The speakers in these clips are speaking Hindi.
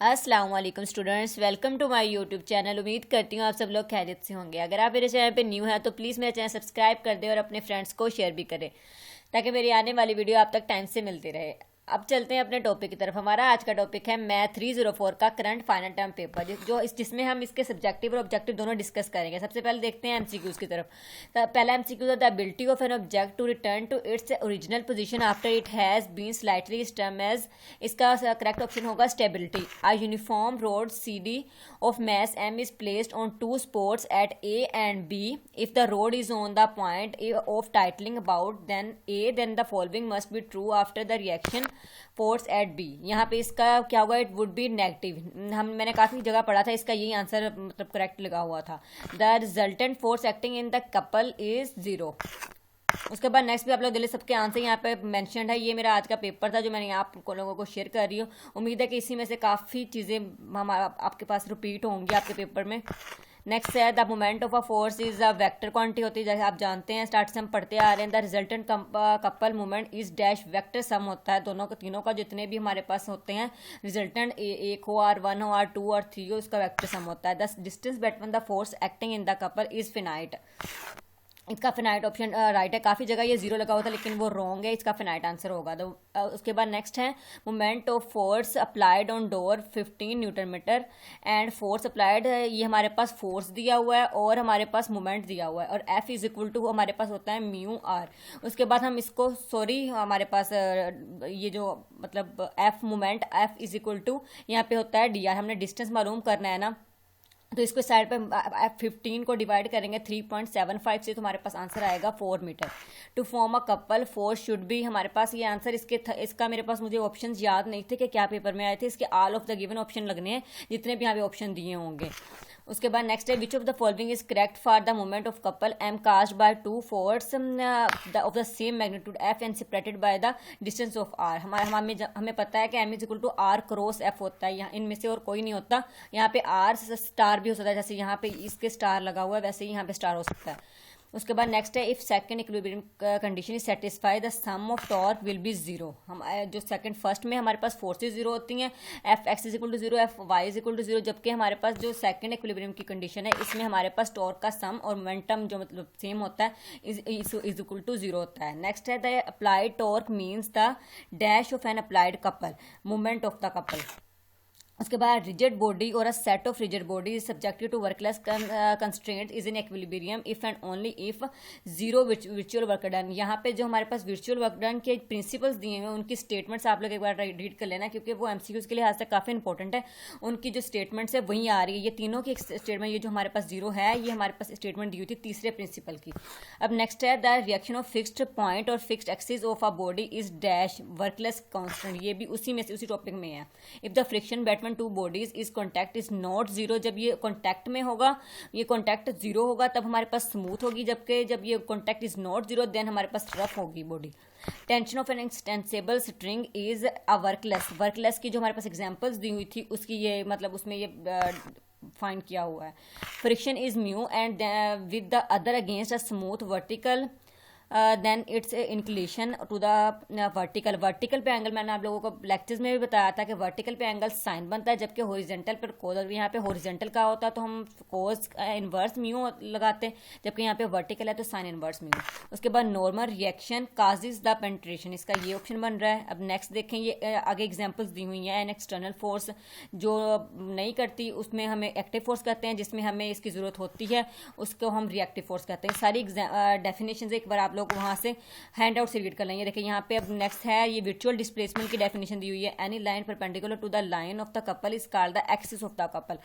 अस्सलाम वालेकुम students, welcome to my YouTube channel. उम्मीद करती हूँ आप सब लोग खैरियत से होंगे। अगर आप मेरे चैनल पे न्यू हैं तो प्लीज़ मेरे चैनल सब्सक्राइब कर दें और अपने फ्रेंड्स को शेयर भी करें ताकि मेरी आने वाली वीडियो आप तक टाइम से मिलती रहे। अब चलते हैं अपने टॉपिक की तरफ। हमारा आज का टॉपिक है मैथ 304 का करंट फाइनल टर्म पेपर, जिसमें हम इसके सब्जेक्टिव और ऑब्जेक्टिव दोनों डिस्कस करेंगे। सबसे पहले देखते हैं एमसीक्यूज की तरफ। तो पहला MCQ the ability of an object to return to its original position after it has been slightly turned is. इसका करेक्ट ऑप्शन होगा stability. A uniform rod C D of mass m is placed on two spots at A and B. If the road is on the point of titling about then A, then the following must be true after the reaction force at B. यहाँ पे इसका क्या होगा? It would be negative. मैंने काफ़ी जगह पढ़ा था, इसका यही आंसर मतलब करेक्ट लगा हुआ था। The resultant force acting in the couple is 0। उसके बाद नेक्स्ट भी आप लोग दिल्ली सबके आंसर यहाँ पे मेंशन्ड है। ये मेरा आज का पेपर था जो मैंने आप लोगों को शेयर कर रही हूँ। उम्मीद है कि इसी में से काफ़ी चीज़ें आपके पास रिपीट होंगी आपके पेपर में। नेक्स्ट है the moment of a force is a vector quantity होती है, जैसे आप जानते हैं स्टार्ट से हम पढ़ते आ रहे हैं। The resultant couple moment is dash vector sum होता है दोनों का, तीनों का जितने भी हमारे पास होते हैं रिजल्टेंट, एक हो R1 हो R2 और 3 हो, उसका वेक्टर सम होता है। The distance between the force acting in the couple is finite. इसका फिनाइट ऑप्शन राइट है। काफ़ी जगह ये 0 लगा हुआ था लेकिन वो रॉन्ग है, इसका फिनाइट आंसर होगा। तो उसके बाद नेक्स्ट है moment of force applied on door 15 newton metre and force applied, ये हमारे पास फोर्स दिया हुआ है और हमारे पास मोमेंट दिया हुआ है और F इज इक्वल टू हमारे पास होता है म्यू आर। उसके बाद हम इसको हमारे पास ये जो मतलब F moment F is equal to यहाँ पे होता है DR। हमने डिस्टेंस मालूम करना है ना, तो इसको साइड पे 15 को डिवाइड करेंगे 3.75 से, तो हमारे पास आंसर आएगा 4 metre. To form a couple force should be, हमारे पास ये आंसर इसका मेरे पास मुझे ऑप्शन याद नहीं थे कि क्या पेपर में आए थे। इसके all of the given option लगने हैं जितने भी यहाँ पे ऑप्शन दिए होंगे। उसके बाद नेक्स्ट है which of the following is correct for the moment of couple M caused by two force of the same magnitude F and separated by the distance of R. हमें पता है कि M is equal to R cross F होता है, यहाँ इनमें से और कोई नहीं होता। यहाँ पे आर स्टार भी हो सकता है, जैसे यहाँ पे इसके स्टार लगा हुआ है वैसे ही यहाँ पे स्टार हो सकता है। उसके बाद नेक्स्ट है if second equilibrium condition is satisfy the sum of torque will be 0। हम जो सेकंड फर्स्ट में हमारे पास फोर्सेज 0 होती हैं, F X is equal to 0, F Y is equal to 0, जबकि हमारे पास जो सेकंड इक्विलिब्रियम की कंडीशन है इसमें हमारे पास टॉर्क का सम और मोमेंटम जो मतलब सेम होता है इज इक्वल टू 0 होता है। नेक्स्ट है the applied torque means the dash of an applied couple moment of the couple. उसके बाद रिजिड बॉडी और a set of rigid body is subjected to workless constraint is in equilibrium if and only if 0 virtual work done. यहाँ पे जो हमारे पास वर्चुअल वर्क डन के प्रिंसिपल्स दिए हुए हैं उनकी स्टेटमेंट्स आप लोग एक बार रीड कर लेना, क्योंकि वो एमसीक्यूज के लिए आज तक काफ़ी इंपॉर्टेंट है। उनकी जो स्टेटमेंट्स है वहीं आ रही है, ये तीनों की स्टेटमेंट, ये जो हमारे पास 0 है ये हमारे पास स्टेटमेंट दी हुई थी तीसरे प्रिंसिपल की। अब नेक्स्ट है the reaction of fixed point और fixed axis of a body is dash workless constant, ये भी उसी में से उसी टॉपिक में है। If the friction between two bodies is contact is not 0, जब ये कॉन्टैक्ट में होगा, ये कॉन्टैक्ट 0 होगा तब हमारे पास स्मूथ होगी, जबकि जब ये कॉन्टैक्ट इज नॉट 0 देन हमारे पास रफ होगी बॉडी। Tension of an extensible string is a workless की जो हमारे पास एग्जांपल्स दी हुई थी उसकी ये मतलब उसमें ये फाइंड किया हुआ है। Friction is mu and with the other against a smooth vertical then its inclination to the vertical पे एंगल मैंने आप लोगों को लेक्चर्स में भी बताया था कि वर्टिकल पे एंगल साइन बनता है, जबकि हॉरिजॉन्टल पर कोज। यहाँ पे हॉरिजॉन्टल का होता है तो हम कोज इनवर्स म्यू लगाते हैं, जबकि यहाँ पे वर्टिकल है तो साइन इनवर्स म्यू। उसके बाद normal reaction causes the penetration, इसका ये ऑप्शन बन रहा है। अब नेक्स्ट देखें, ये आगे एग्जाम्पल्स दी हुई हैं। एन एक्सटर्नल फोर्स जो नहीं करती उसमें हमें एक्टिव फोर्स कहते हैं, जिसमें हमें इसकी जरूरत होती है उसको हम रिएक्टिव फोर्स कहते हैं। सारी डेफिनेशन एक बार आप लोग वहां से हैंड आउट से रीड कर लेंगे। देखिए यहाँ पे अब नेक्स्ट है ये वर्चुअल डिस्प्लेसमेंट की डेफिनेशन दी हुई है। Any line perpendicular to the line of the couple is called the axis of the couple,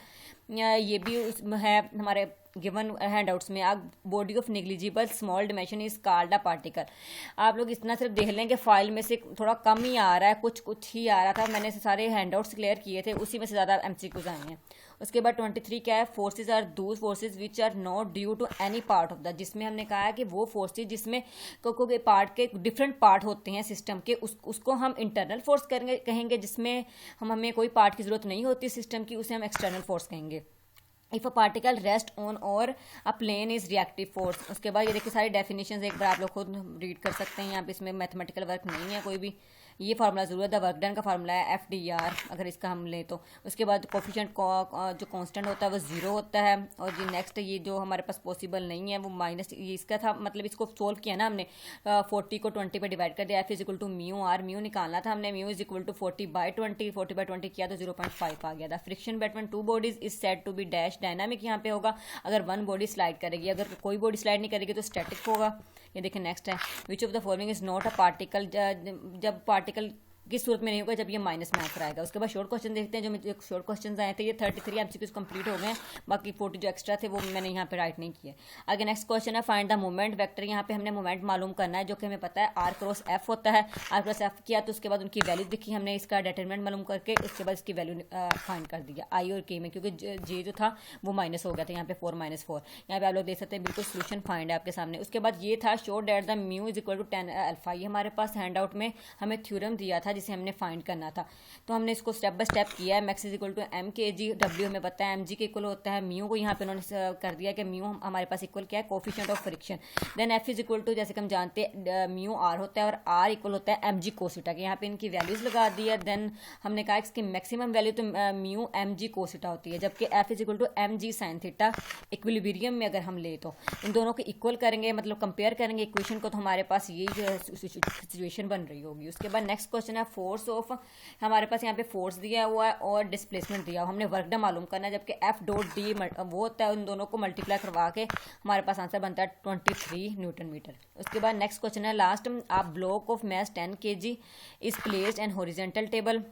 ये भी है हमारे गिवन हैंडआउट्स में। A body of negligible small dimension is called a particle. आप लोग इतना सिर्फ देख लें कि फाइल में से थोड़ा कम ही आ रहा है, कुछ ही आ रहा था, मैंने सारे हैंडआउट्स क्लियर किए थे, उसी में से ज़्यादा एमसीक्यूज आए हैं। उसके बाद 23 क्या है, forces are those forces which are not due to any part of the, जिसमें हमने कहा है कि वो फोर्सेज जिसमें कोई पार्ट के डिफरेंट पार्ट होते हैं सिस्टम के, उसको हम इंटरनल फोर्स कहेंगे। जिसमें हमें कोई पार्ट की जरूरत नहीं होती सिस्टम की, उसे हम एक्सटर्नल फोर्स कहेंगे। If a particle rest on और अ प्लेन इज रिएक्टिव फोर्स। उसके बाद ये देखिए सारी डेफिनेशन एक बार आप लोग खुद रीड कर सकते हैं, यहाँ पे इसमें मैथमेटिकल वर्क नहीं है कोई भी। ये फार्मूला ज़रूर है, द वर्क डन का फार्मूला है FDR अगर इसका हम लें तो। उसके बाद कोफिशिएंट जो कांस्टेंट होता है वो 0 होता है। और जी नेक्स्ट ये जो हमारे पास पॉसिबल नहीं है वो माइनस, ये इसका था मतलब इसको सोल्व किया ना हमने, 40 को 20 पे डिवाइड कर दिया, F is equal to mu R, mu निकालना था हमने, म्यू इज इक्वल टू 40/20, 40/20 किया तो 0.5 आ गया था। Friction between two bodies is said to be dash dynamic यहाँ पे होगा अगर वन बॉडी स्लाइड करेगी, अगर कोई बॉडी स्लाइड नहीं करेगी तो स्टैटिक होगा। ये देखिए नेक्स्ट है, which of the following is not a particle, जब पार्टिकल की सूरत में नहीं होगा जब ये माइनस में आंसर आएगा। उसके बाद शॉर्ट क्वेश्चन देखते हैं, जो मुझे शॉर्ट क्वेश्चन आए थे ये 33 MCQs कंप्लीट हो गए हैं, बाकी 40 जो एक्स्ट्रा थे वो मैंने यहाँ पे राइट नहीं किए। आगे नेक्स्ट क्वेश्चन है, फाइंड द मोमेंट वेक्टर। यहाँ पे हमने मोमेंट मालूम करना है जो कि हमें पता है R क्रॉस F होता है। R क्रॉस F किया तो उसके बाद उनकी वैल्यू दिखी, हमने इसका डिटरमिनेंट मालूम करके उसके बाद इसकी वैल्यू फाइंड कर दिया I और K में, क्योंकि J जो था वो माइनस हो गया था यहाँ पे 4 - 4। यहाँ पे आप लोग देख सकते हैं बिल्कुल सोल्यूशन फाइंड है आपके सामने। उसके बाद ये था show that the mu is equal to 10 alpha. ये हमारे पास हैंड आउट में हमें थ्योरम दिया था जिसे हमने फाइंड करना था, तो हमने इसको स्टेप बाय स्टेप किया है। Max is equal to M K G, W हमें पता है mg के इक्वल होता है म्यू को, यहाँ पे उन्होंने कर दिया कि म्यू हमारे पास इक्वल क्या है, coefficient of friction. Then F is equal to जैसे कि हम जानते हैं म्यू आर होता है और आर इक्वल होता है mg कोसिटा के, यहाँ पे इनकी वैल्यूज लगा दी है। देन हमने कहा इसकी मैक्सिमम वैल्यू तो म्यू mg कोसिटा होती है, जबकि F is equal to mg sine theta. Equilibrium में अगर हम ले तो इन दोनों को इक्वल करेंगे, मतलब कंपेयर करेंगे इक्वेशन को, तो हमारे पास यही सिचुएशन बन रही होगी। उसके बाद नेक्स्ट क्वेश्चन है फोर्स ऑफ, हमारे पास यहाँ पे फोर्स दिया हुआ है और डिस्प्लेसमेंट दिया हुआ, हमने वर्क डन मालूम करना है, जबकि एफ डॉट डी वो होता है, उन दोनों को मल्टीप्लाई करवा के हमारे पास आंसर बनता है 23 न्यूटन मीटर। उसके बाद नेक्स्ट क्वेश्चन है last, a block of mass 10 kg is placed and horizontal table.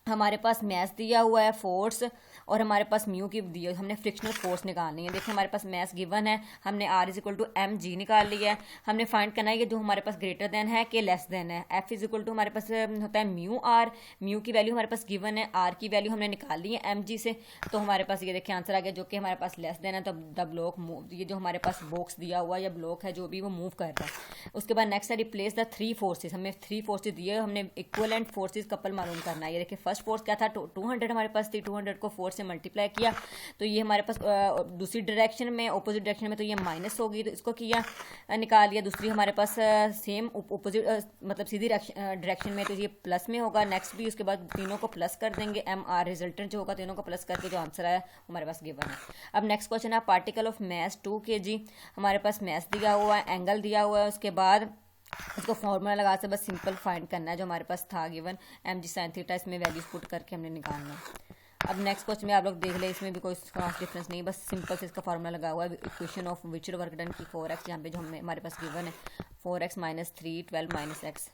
हमारे पास मैस दिया हुआ है फोर्स और हमारे पास म्यू की दी है, हमने फ्रिक्शनल फोर्स निकालनी है। देखिए हमारे पास मैस गिवन है, हमने R is equal to mg निकाल लिया है। हमने फाइंड करना है कि जो हमारे पास ग्रेटर देन है कि लेस देन है। F इज इक्वल टू हमारे पास होता है म्यू R, म्यू की वैल्यू हमारे पास गिवन है, R की वैल्यू हमने निकाल ली है mg से, तो हमारे पास ये देखिए आंसर आ गया जो कि हमारे पास लेस देन है। तो द ब्लॉक मूव, ये जो हमारे पास बॉक्स दिया हुआ या ब्लॉक है जो भी वो मूव कर रहा है। उसके बाद नेक्स्ट है रिप्लेस द 3 फोर्सेज, हमें 3 फोर्सेज दिए, हमने इक्वलेंट फोर्सेज कपल मालूम करना है। ये देखिए फर्स्ट फोर्स क्या था, 200 हमारे पास थी, 200 को 4 से मल्टीप्लाई किया तो ये हमारे पास दूसरी डायरेक्शन में, ऑपोजिट डायरेक्शन में तो ये माइनस होगी, तो इसको किया निकाल लिया। दूसरी हमारे पास सेम ऑपोजिट मतलब सीधी डायरेक्शन में तो ये प्लस में होगा। नेक्स्ट भी उसके बाद तीनों को प्लस कर देंगे, MR रिजल्टेंट जो होगा तीनों को प्लस करके जो आंसर आया हमारे पास गिवन है। अब नेक्स्ट क्वेश्चन है पार्टिकल ऑफ मैस 2 kg, हमारे पास मैस दिया हुआ है, एंगल दिया हुआ है, उसके बाद इसको फॉर्मूला लगा से बस सिंपल फाइंड करना है जो हमारे पास था गिवन mg साइन थीटा, इसमें वैल्यूज पुट करके हमने निकालना है। अब नेक्स्ट क्वेश्चन में आप लोग देख ले, इसमें भी कोई खास डिफरेंस नहीं, बस सिंपल से इसका फॉर्मूला लगा हुआ है, इक्वेशन ऑफ विचुअल वर्क डन की 4x, यहाँ पे जो हमारे पास गिवन है 4x - 3 12 - x।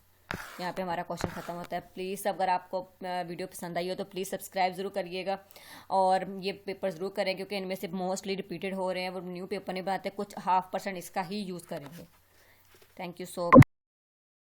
यहाँ पे हमारा क्वेश्चन खत्म होता है। प्लीज़ अगर आपको वीडियो पसंद आई हो तो प्लीज़ सब्सक्राइब ज़रूर करिएगा और ये पेपर ज़रूर करें, क्योंकि इनमें से मोस्टली रिपीटेड हो रहे हैं, वो न्यू पेपर नहीं बनाते, कुछ 0.5% इसका ही यूज़ करेंगे। Thank you so much.